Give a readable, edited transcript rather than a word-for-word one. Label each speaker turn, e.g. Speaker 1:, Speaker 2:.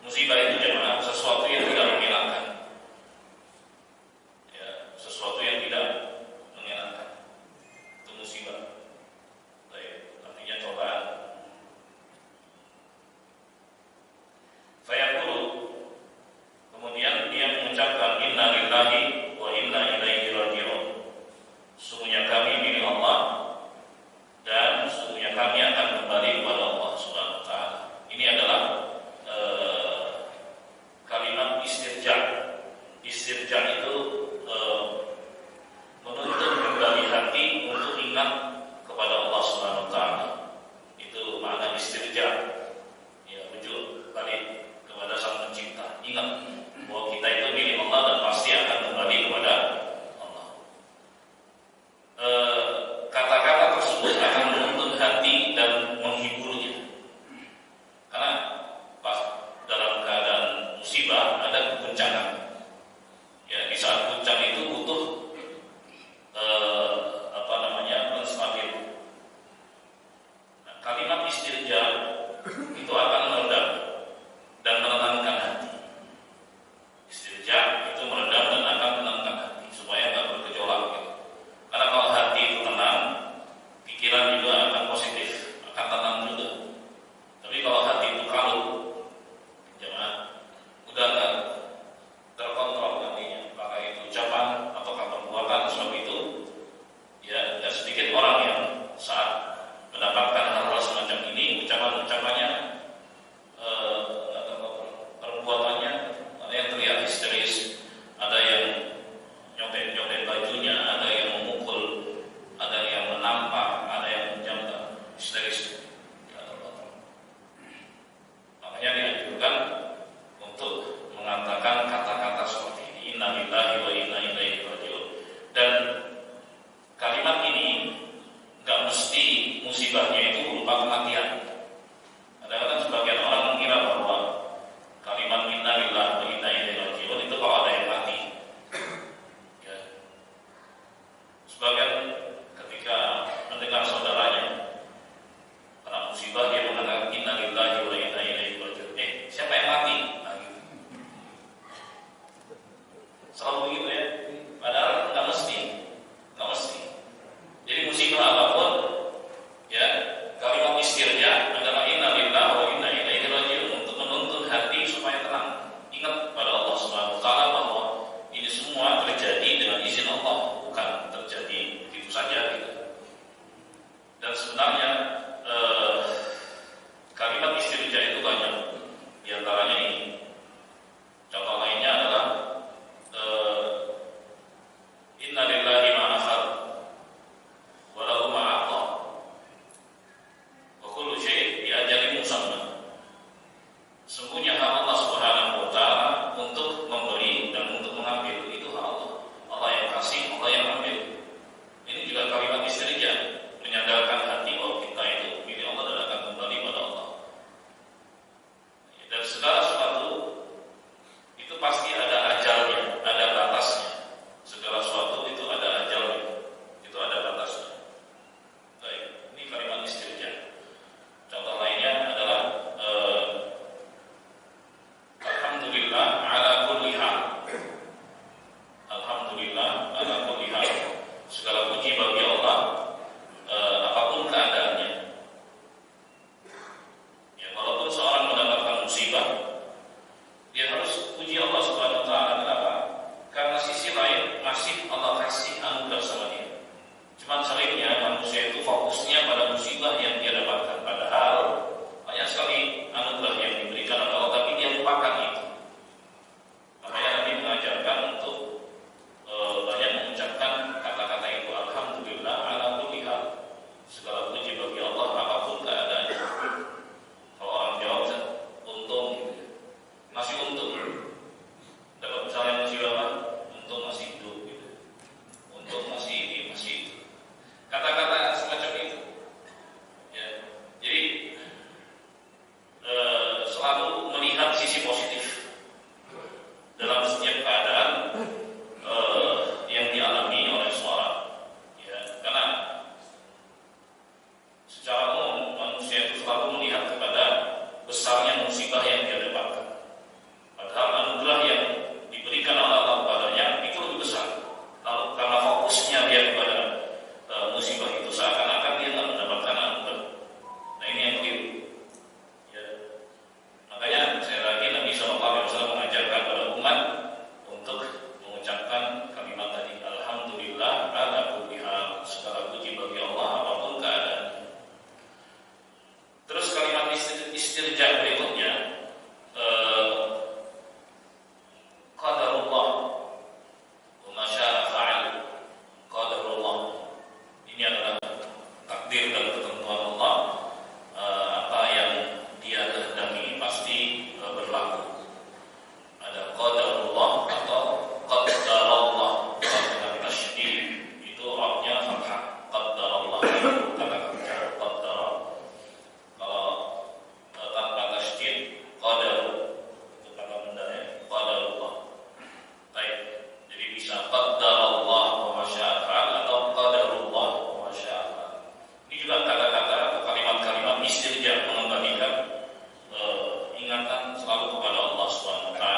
Speaker 1: Musibah itu jemaah sesuatu yang tidak menyenangkan. Ya, sesuatu yang tidak menyenangkan. Itu musibah. Baik, artinya cobaan. Fayaqulu, kemudian dia mengucapkan inna lillahi wa inna ilaihi raji'un. Sesungguhnya kami milik Allah dan sesungguhnya kami akan kembali kepada Allah Subhanahu wa taala. Ini adalah kalimat istirja. Istirja itu menuntut kembali hati untuk ingat kepada Allah Subhanahu wa taala. Itu makna istirja. Ya, rujuk balik kepada Sang Pencipta. Ingat bahwa kita itu milik Allah dan pasti akan kembali kepada Allah. Kata-kata tersebut akan menuntun hati dan menghiburnya. Karena pas dalam keadaan musibah ada guncangan. Ya, di saat guncang itu butuh menstabil. Nah, kalimat istirja itu akan meredam dan menenangkan hati. Istirja itu meredam dan akan menenangkan hati supaya tidak bergejolak gitu. Karena kalau hati itu tenang, pikiran juga akan positif, akan tenang juga. Tapi kalau hati itu kalut, jangan udah nggak terkontrol nantinya, apakah itu ucapan ataukah perbuatan. Sebab itu ya sedikit orang yang saat mendapatkan hal-hal semacam ini, ucapannya perbuatannya ada yang terlihat histeris, ada yang nyopet bajunya, ada yang memukul, ada yang menampar, ada yang menjamkan, histeris. Makanya dianjurkan untuk mengatakan kata-kata seperti ini, inna lillahi wa inna ilaihi raji'un. Dan kalimat ini nggak mesti musibahnya itu berupa kematian. Kadang-kadang sebagian orang mengira bahwa kalimat inna lillahi wa inna ilaihi raji'un itu kalau ada yang mati. Ya. Sebagian ketika mendengar saudaranya karena musibah dia mengatakan inna lillahi wa inna ilaihi raji'un. Siapa yang mati? Nah, gitu. Selalu begitu ya. Padahal nggak mesti. Jadi musibah apapun, ya kalimat istirja adalah inna lillahi wa inna ilaihi raji'un untuk menuntun hati supaya tenang. Ingat pada Allah Subhanahu wa taala bahwa ini semua terjadi dengan izin Allah, bukan terjadi begitu saja gitu. Dan sebenarnya kalimat istirja itu banyak. Di antaranya ini. Contoh lainnya adalah inna lillahi ma akhadha wa lahu ma a'ta wa kullu syai'in bi ajalin musamma. Sungguhnya hak Allah Subhanahu wa taala untuk memberi dan untuk mengambil, itu hak Allah. Allah yang kasih, Allah yang ambil. Ini juga kalimat istirja, menyadarkan hati bahwa kita itu milik Allah dan akan kembali pada Allah. Dan segala sesuatu itu pasti ada ajalnya, ada batasnya. Segala sesuatu itu ada ajalnya, itu ada batasnya. Baik, ini kalimat istirja. Contoh lainnya adalah alhamdulillah ala kulli hal. Alhamdulillah ala kulli hal. Segala puji bagi Allah apapun keadaannya. Ya, walaupun seorang mendapatkan musibah, dia harus puji Allah Subhanahu wa taala. Kenapa? Karena sisi lain masih Allah kasih anugerah sama dia. Cuman seringnya manusia itu fokusnya pada musibah yang dia dapatkan, padahal banyak sekali anugerah yang diberikan oleh Allah, tapi dia lupakan itu. Makanya Nabi mengajarkan untuk banyak mengucapkan kata-kata itu, alhamdulillah ala kulli hal. Segala puji bagi Allah apapun keadaannya. Kalau orang jawab untung gitu. Masih untung. Dapat misalnya musibah apa? Untung masih hidup gitu. Untung masih hidup. Kata-kata semacam itu. Ya. Jadi selalu melihat sisi positif dalam setiap keadaan yang dialami oleh seorang. Ya, karena secara umum manusia itu selalu melihat kepada besarnya musibah yang dia dapatkan. Subhanahu wa taala.